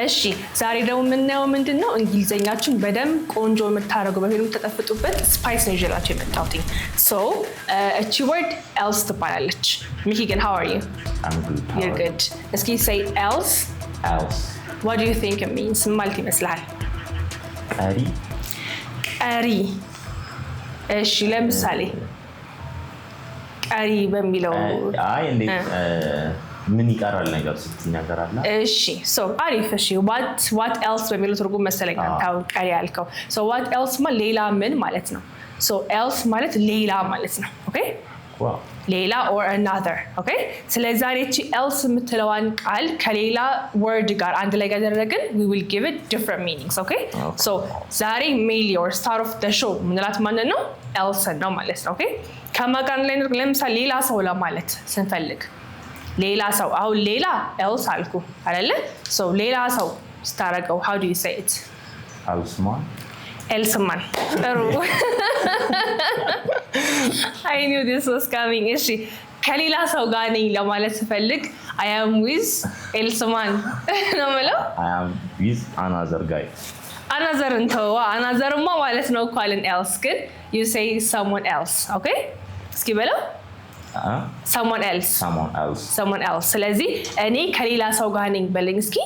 እሺ ዛሬ ደግሞ የምናየው ምንድነው እንግሊዘኛችን በደንብ ቆንጆ የምታረገው በፊልም ተጠፍጡበት ስፓይስ ነው ይዤላችሁ የመጣሁት so እቺ word else ትባላለች ሚኪገን how are you I'm good you're good እስኪ say else what do you think it means ማለት ይመስላል ቀሪ እሺ ለምሳሌ ቀሪ በሚለው አይ እንዴት ምን ይቀራል ነገር ስትናገራላ እሺ so አሪፍ እሺ what else በሚለው ትርጉም መሰለኝ አንተው ቀሪ ያልከው so what else ማለት ሌላ ምን ማለት ነው so else ማለት ሌላ ማለት ነው okay wow ሌላ or another okay ስለዚህ ዛሬ እቺ else የምትለዋን ቃል ከሌላ word ጋር አንድ ላይ ያደረግን we will give it different meanings okay so ዛሬ mainly or start of the show ምንላት ማን ነው else ነው ማለት ነው okay ከማጋን ላይ ለምሳሌ ሌላ ሰው ለማለት ስንፈልግ ሌላ ሰው አሁን ሌላ else አልኩ አይደለ so ሌላ ሰው ስታረገው how do you say it elsman ጥሩ I knew this was coming እሺ ከሌላ ሰው ጋር ነኝ ለማለት ስፈልግ I am with elsman ነው ማለት I am with another guy another እንተዋ another ማለት ነው ቃልን else ግን you say someone else okay እስኪ በለው someone else ስለዚህ እኔ ከሌላ ሰው ጋር ነኝ በለኝ እስኪ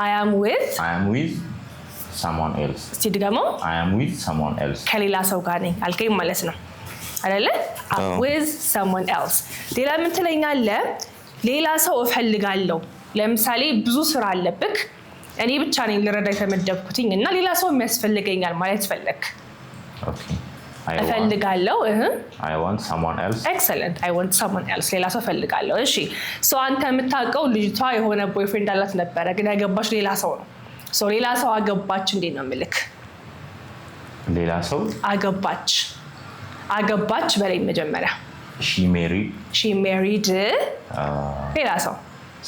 I am with someone else እስቲ ድገሞ I am with someone else ከሌላ ሰው ጋር ነኝ አልከኝ ማለት ነው አይደለ with someone else ሌላ ምን ትለኛለህ ሌላ ሰው እፈልጋለሁ ለምሳሌ ብዙ ስራ አለብክ እኔ ብቻ ነኝ ልረዳ የተመደብኩትኝ እና ሌላ ሰው የሚያስፈልገኛል ማለት ፈለክ okay እፈልጋለሁ I want someone else excellent I want someone else ሌላ ሰው እፈልጋለሁ እሺ so አንተ የምታውቀው ልጅቷ የሆነ ቦይፍሬንድ አላት ነበር ግን ያገባች ሌላ ሰው ነው so ሌላ ሰው አገባች እንዴ ነው ምልክ ሌላ ሰው አገባች በላይ መጀመሪያ she married ሌላ ሰው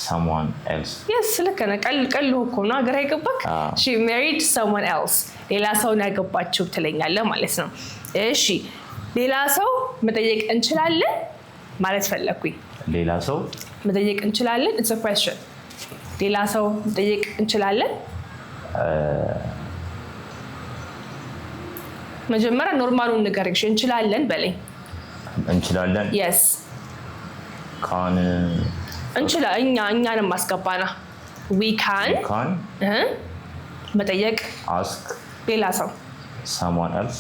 someone else yes ለከ ቀልቀሉ እኮ ነው አገር አይገባክ she married someone else ሌላ ሰው ነው ያገባችው ትለኛለህ ማለት ነው እሺ ሌላ ሰው መጠየቅ እንችላለን ማለት ፈለኩኝ ሌላ ሰው መጠየቅ እንችላለን it's a question ሌላ ሰው መጠየቅ እንችላለን መጀመሪያ ኖርማሉን ንገርሽ እንችላለን በለኝ እንችላለን yes እንችላለን እኛንም ማስገባና we can መጠየቅ ask ሌላ ሰው someone else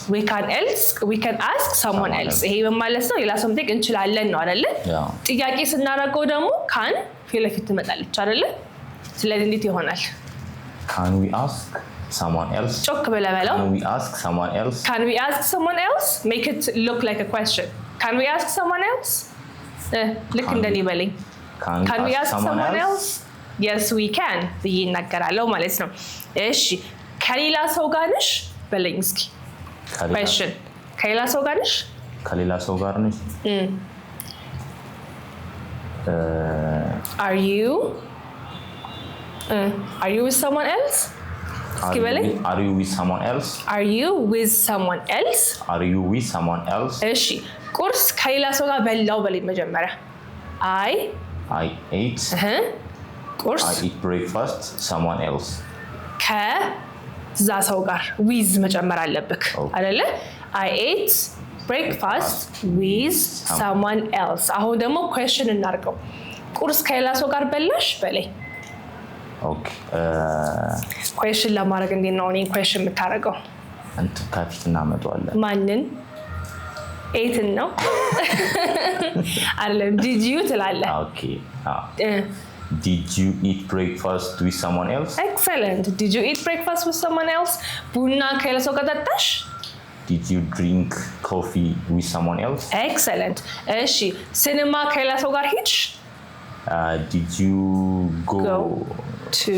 we can ask someone else ይሄ በማለት ነው ሌላ ሰው መጠየቅ እንችላለን ነው አይደለ ጥያቄ ስናደርገው ደግሞ can ፊት ለፊት ትመጣለች አይደለ ስለዚህ እንዴት ይሆናል can we ask someone else ጮክ በለበለው can we ask someone else make it look like a question can we ask someone else ልክ እንደኔ በለኝ can we ask someone else yes we can ይናገራለው ማለት ነው እሺ ከሌላ ሰው ጋር ነሽ በለኝ እስኪ question ከሌላ ሰው ጋር ነሽ are you with someone else እስኪ በለኝ are you with someone else እሺ ቁርስ ከሌላ ሰው ጋር በላው በለኝ መጀመሪያ I ate ቁርስ I eat breakfast someone else ከዛ ሰው ጋር with መጨመር አለብክ አይደለ I ate breakfast with someone else አሁን ደግሞ question እናርገው ቁርስ ከሌላ ሰው ጋር በላሽ በለኝ okay question ለማድረግ እንዴት ነው እኔ question የምታረገው አንተ ካፊት እናመጣዋለን ማንን ate ነው አይደለም did you ትላለህ okay did you eat breakfast with someone else excellent did you eat breakfast with someone else ቡና ከሌላ ሰው ጋር ጠጣሽ did you drink coffee with someone else excellent እሺ ሲኒማ ከሌላ ሰው ጋር ሄድሽ did you go to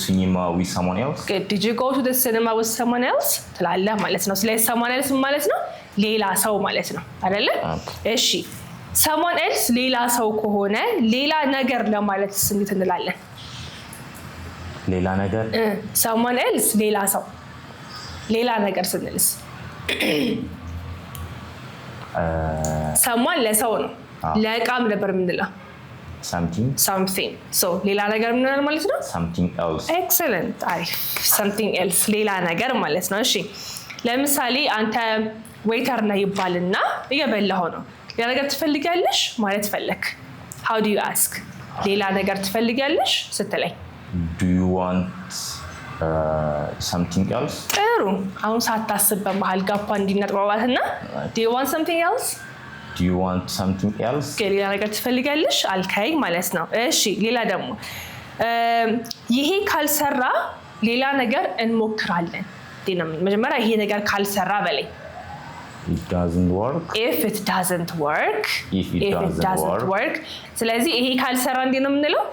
cinema with someone else good did you go to the cinema with someone else ትላለህ ማለት ነው ስለዚህ someone else ማለት ነው ሌላ ሰው ማለት ነው አይደለ እሺ someone else ሌላ ሰው ከሆነ ሌላ ነገር ለማለት እንዴት እንላለን ሌላ ነገር someone else ሌላ ሰው ሌላ ነገር ስንልስ someone ለሰው ነው ለቃም ነበር ምንለው something so ሌላ ነገር ምን ነው ማለት ነው something else excellent አሪፍ something else ሌላ ነገር ማለት ነው እሺ ለምሳሌ አንተ ዌይተር ነህ ይባልና እየበላህ ነው ሌላ ነገር ትፈልጋለሽ ማለት ፈለክ how do you ask ሌላ ነገር ትፈልጋለሽ ስትለኝ do you want something else ጥሩ አሁን ሳታስብ በመሃል ጋፓ እንዲነጥባባትና do you want something else do you want something else ሌላ ነገር ትፈልጋለሽ አልካይ ማለት ነው እሺ ሌላ ደግሞ ይሄ ካልሰራ ሌላ ነገር እንሞክራለን ዲናም መጀመሪያ ይሄ ነገር ካልሰራ በለኝ it doesn't work if it doesn't work if it doesn't work ስለዚህ ይሄ ካልሰራ እንዴ ነው የምንለው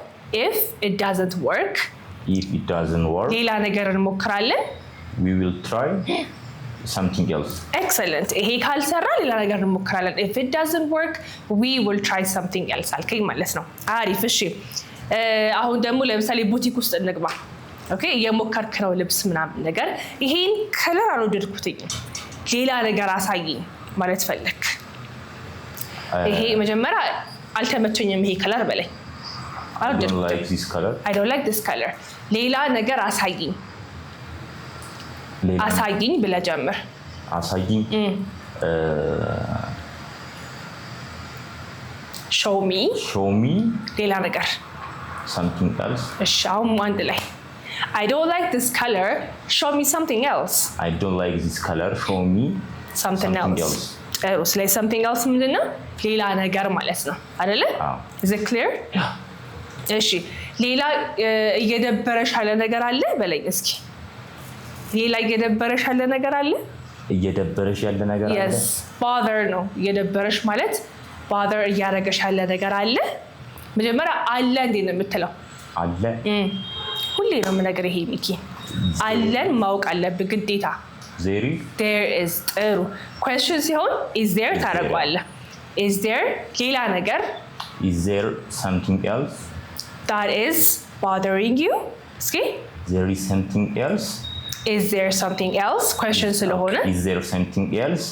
if it doesn't work ሌላ ነገር እንሞክራለን we will try something else excellent ይሄ ካልሰራ ሌላ ነገር እንሞክራለን if it doesn't work we will try something else አልከኝ ማለት ነው አሪፍ እሺ አሁን ደግሞ ለምሳሌ ቡቲክ ውስጥ እንግባ ኦኬ የሞከርክ ነው ልብስ ምናምን ነገር ይሄን ከለር አልወደድኩትኝ ሌላ ነገር አሳየኝ ማለት ፈለክ ይሄ መጀመሪያ አልተመቸኝም ይሄ ከለር በላይ I don't like this color I don't like this color ሌላ ነገር አሳየኝ አሳየኝ ብለህ ጀምር አሳየኝ show me ሌላ ነገር something else እሺ አሁን አንድ ላይ I don't like this color show me something else I don't like this color show me something else ስለዚህ something else ምንድነው ሌላ ነገር ማለት ነው አይደለ is it clear እሺ ሌላ እየደበረሽ ያለ ነገር አለ በለኝ እስኪ ሌላ እየደበረሽ ያለ ነገር አለ እየደበረሽ ያለ ነገር አለ yes bother ነው እየደበረሽ ማለት bother እያደረገሽ ያለ ነገር አለ መጀመሪያ አለ እንዴ ነው የምትለው አለ ሁሌ ነው የምነግርህ ይሄ ሚኪ አለን ማወቅ አለብህ ግዴታ there is ጥሩ question ሲሆን is there ታረጋለህ is there ሌላ ነገር is there something else that is bothering you እስኪ there is something else is there something else question ስለሆነ is there something else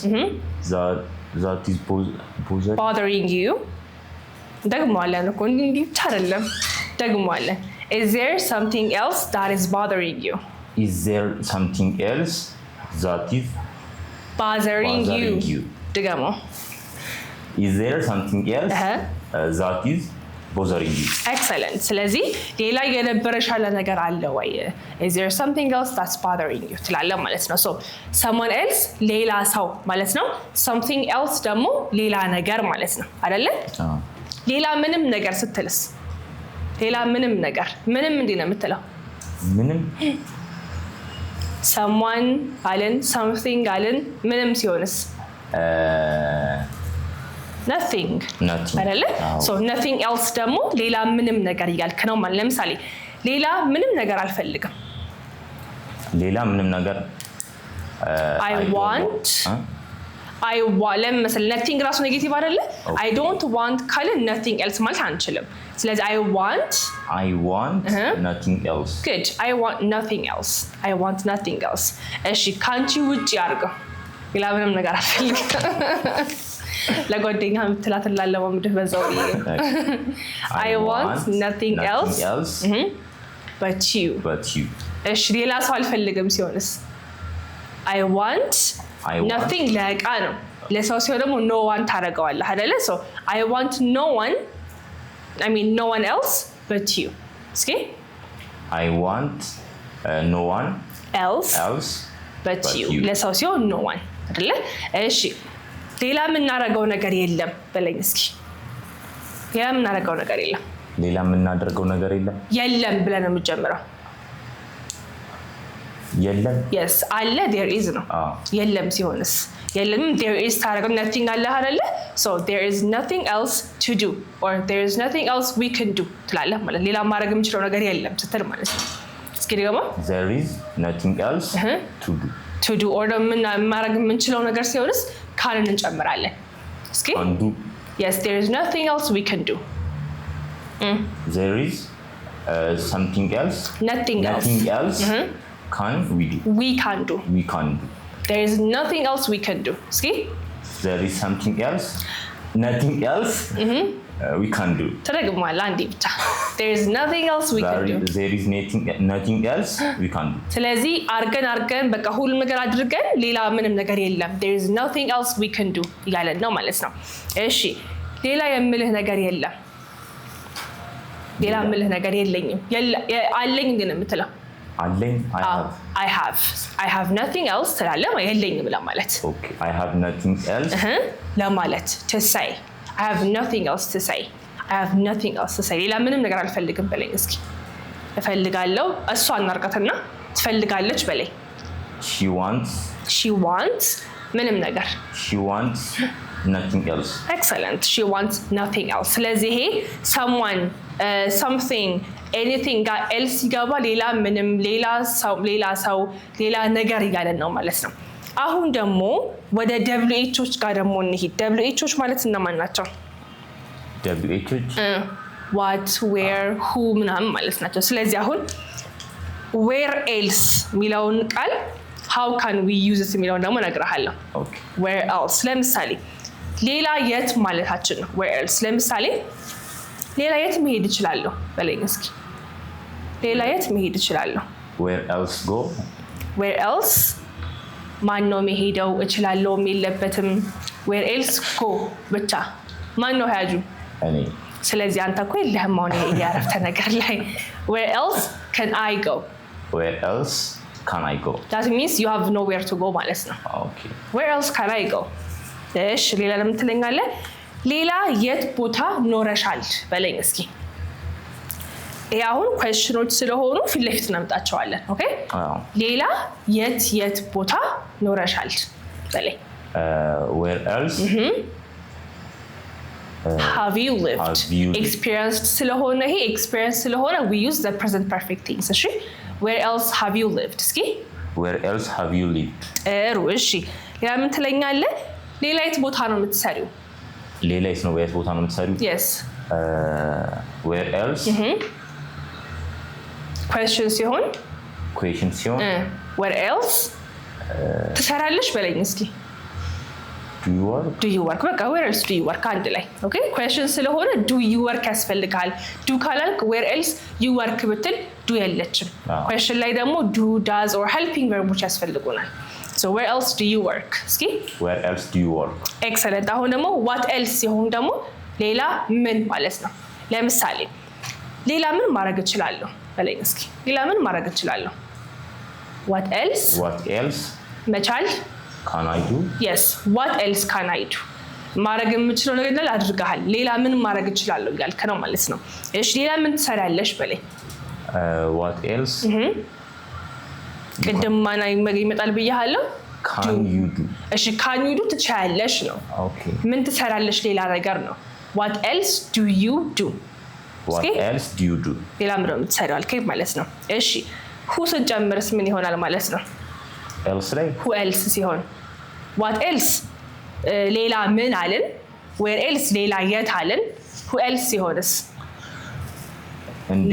that is bothering you ደግሞ አለን እኮ እንዴ አይደለም ደግሞ አለን is there something else that is bothering you is there something else that is bothering you ደግሞ is there something else that is bothering you excellent ስለዚህ ሌላ የነበረሽ ያለ ነገር አለ ወይ is there something else that's bothering you ትላለህ ማለት ነው so someone else ሌላ ሰው ማለት ነው something else ደግሞ ሌላ ነገር ማለት ነው አይደለ ሌላ ምንም ነገር ስትልስ ሌላ ምንም ነገር ምንም እንዴ ነው የምትለው ምንም someone አለን something አለን ምንም ሲሆንስ nothing አይደለ so nothing else ደግሞ ሌላ ምንም ነገር ይያልክ ነው ማለት ለምሳሌ ሌላ ምንም ነገር አልፈልግም ሌላ ምንም ነገር I want ለምሳሌ nothing ራሱ ኔጌቲቭ አይደለ I don't want ካለ nothing else ማለት አንችልም ስለዚህ I want nothing else good I want nothing else እሺ ካንቺ ውጪ አድርገው ሌላ ምንም ነገር አልፈልግም ለጓደኛ ምትላት ላለማምድህ በዛው I want nothing else but you እሺ ሌላ ሰው አልፈልግም ሲሆንስ I want nothing ለቃ ነው ለሰው ሲሆን ደግሞ no one ታረጋዋለህ አይደለ so I want no one else but you እስኪ I want no one else but you ለሰው ሲሆን no one አይደለ እሺ ሌላ የምናደርገው ነገር የለም በለኝ እስኪ ሌላ የምናደርገው ነገር የለም ሌላ የምናደርገው ነገር የለም የለም ብለን ነው የምንጀምረው የለም yes አለ there is ነው የለም ሲሆንስ የለም there is ታረጋው nothing አለ አይደለ so there is nothing else to do or there is nothing else we can do ትላለህ ማለት ሌላ ማድረግ የምንችለው ነገር የለም ስትል ማለት ነው እስኪ ደግሞ there is nothing else to do or ማድረግ የምንችለው ነገር ሲሆንስ ካልን እንጨምራለን እስኪ yes there is nothing else we can do there is something else nothing else can we can do there is nothing else we can do እስኪ there is something else nothing else we can't do. ተደግሟል አንዴ ብቻ there is nothing else we can do. There is nothing else we can do. ስለዚህ አርገን በቃ ሁሉ ነገር አድርገን ሌላ ምንም ነገር የለም there is nothing else we can do ያለን ነው ማለት ነው። እሺ ሌላ የምልህ ነገር የለም ሌላ የምልህ ነገር የለኝም አለኝ ግን የምትለው አለኝ I have nothing else ትላለህ የለኝም ለማለት okay I have nothing else ለማለት to say I have nothing else to say I have nothing else to say ሌላ ምንም ነገር አልፈልግም በለኝ እስኪ እፈልጋለሁ እሷ እናርቀትና ትፈልጋለች በለኝ she wants ምንም ነገር she wants nothing else excellent she wants nothing else ስለዚህ ይሄ someone something anything ጋር else ይገባ ሌላ ምንም ሌላ ሰው ሌላ ነገር እያለን ነው ማለት ነው። አሁን ደግሞ ወደ WHዎች ጋር ደግሞ እንሂድ። WHዎች ማለት እነማን ናቸው? WHዎች what where who ምናምን ማለት ናቸው። ስለዚህ አሁን where else የሚለውን ቃል how can we use it የሚለውን ደግሞ እነግርሃለሁ። okay where else ለምሳሌ ሌላ የት ማለታችን ነው። where else ለምሳሌ ሌላ የት መሄድ እችላለሁ በለኝ እስኪ ሌላ የት መሄድ እችላለሁ where else go where else ማን ነው መሄደው እችላለሁ የለበትም where else go ብቻ ማን ነው ሄዱ እኔ ስለዚህ አንተ እኮ የለህም አሁን ያረፍተ ነገር ላይ where else can I go where else can I go that means you have nowhere to go ማለት ነው okay where else can I go እሺ ሌላ ለምን ትለኛለህ ሌላ የት ቦታ ኖረሻል በለኝ እስኪ ያሁን questionዎች ስለሆኑ ፊት ለፊት እናምጣቸዋለን ኦኬ ሌላ የት ቦታ ኖረሻል በለኝ where else have you lived experienced ስለሆነ ይሄ experience ስለሆነ we use the present perfect tense እሺ where else have you lived እስኪ where else have you lived እሺ ሌላ ምን ትለኛለህ ሌላ የት ቦታ ነው የምትሰሪው ሌላ የት ነው ቦታ ነው የምትሰሪው yes where else question ሲሆን where else ትሰራለሽ በለኝ እስኪ do you work በቃ where else do you work አንድ ላይ ኦኬ question ስለሆነ do you work ያስፈልጋል do ካላልክ where else you work ብትል do የለችም question ላይ ደግሞ do does or helping verbs ያስፈልጉናል so where else do you work እስኪ where else do you work excellent አሁን ደግሞ what else ሲሆን ደግሞ ሌላ ምን ማለት ነው ለምሳሌ ሌላ ምን ማድረግ እችላለሁ በለኝ እስኪ ሌላ ምን ማድረግ እችላለሁ what else መቻል can I do yes what else can I do ማድረግ የምችለው ነገር አድርጋል ሌላ ምን ማድረግ እችላለሁ እያልክ ነው ማለት ነው እሺ ሌላ ምን ትሰራለሽ በለኝ what else ቅድም ማን ይመጣል ብያለሁ can you do እሺ can you do ትችያለሽ ነው okay ምን ትሰራለሽ ሌላ ነገር ነው what else do you do what else do you do ሌላ ምን ትሰራው አልከኝ ማለት ነው እሺ who ስንጨምርስ ምን ይሆናል ማለት ነው else ላይ who else ሲሆን what else ሌላ ምን አለን where else ሌላ የት አለን who else ሲሆንስ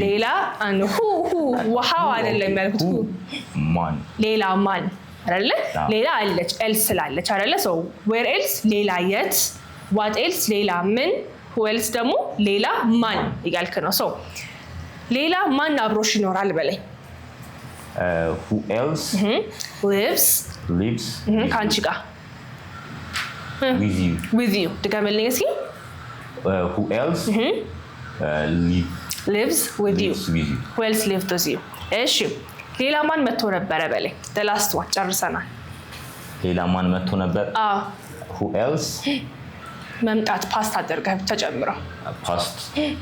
ሌላ who how አይደለም ያልኩት ማን ሌላ ማን አይደለ ሌላ አለች else ስላለች አይደለ so where else ሌላ የት what else ሌላ ምን who else ደግሞ ሌላ ማን ይጋልክ ነው so ሌላ ማን አብሮሽ ይኖራል በለኝ who else lives ካንቺ ጋር with you ድገምልኝ እስኪ who else lives with you who else lives with you እሺ ሌላ ማን መጥቶ ነበረ በለኝ the last one ጨርሰናል ሌላ ማን መጥቶ ነበር who else መምጣት ፓስት አድርገህ ተጨምረው past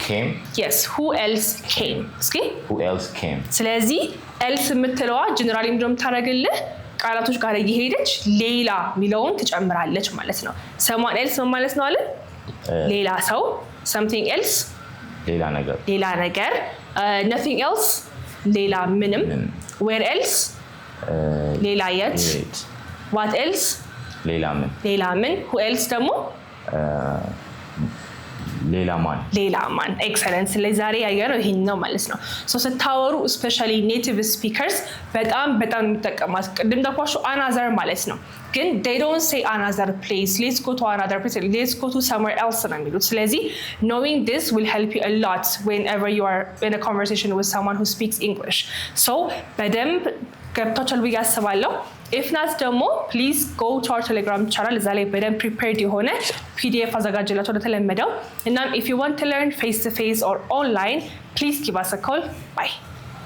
came yes who else came እስኪ who else came ስለዚህ else የምትለዋ ጀነራሊ ምንድነው የምታደርግልህ ቃላቶች ጋር እየሄደች ሌላ ሚለውን ትጨምራለች ማለት ነው someone else ማለት ነው አለ ሌላ ሰው something else ሌላ ነገር nothing else ሌላ ምንም where else ሌላ የት what else ሌላ ምን who else ደግሞ ሌላ ማን ኤክሰለንት ስለዚህ ዛሬ ያየነው ይሄን ነው ማለት ነው ስታወሩ ስፔሻሊ ኔቲቭ ስፒከርስ በጣም የሚጠቀማት ቅድም እንዳልኳችሁ አናዘር ማለት ነው ግን they don't say another place, let's go to another place, let's go to somewhere else ነው የሚሉት። ስለዚህ knowing this will help you a lot whenever you are in a conversation with someone who speaks English. So በደንብ ገብቷችኋል ብዬ አስባለሁ። if not ደግሞ please go to our Telegram channel እዛ ላይ በደንብ prepared የሆነ PDF አዘጋጅላችሁ እንደተለመደው። እናም if you want to learn face to face or online, please give us a call. Bye.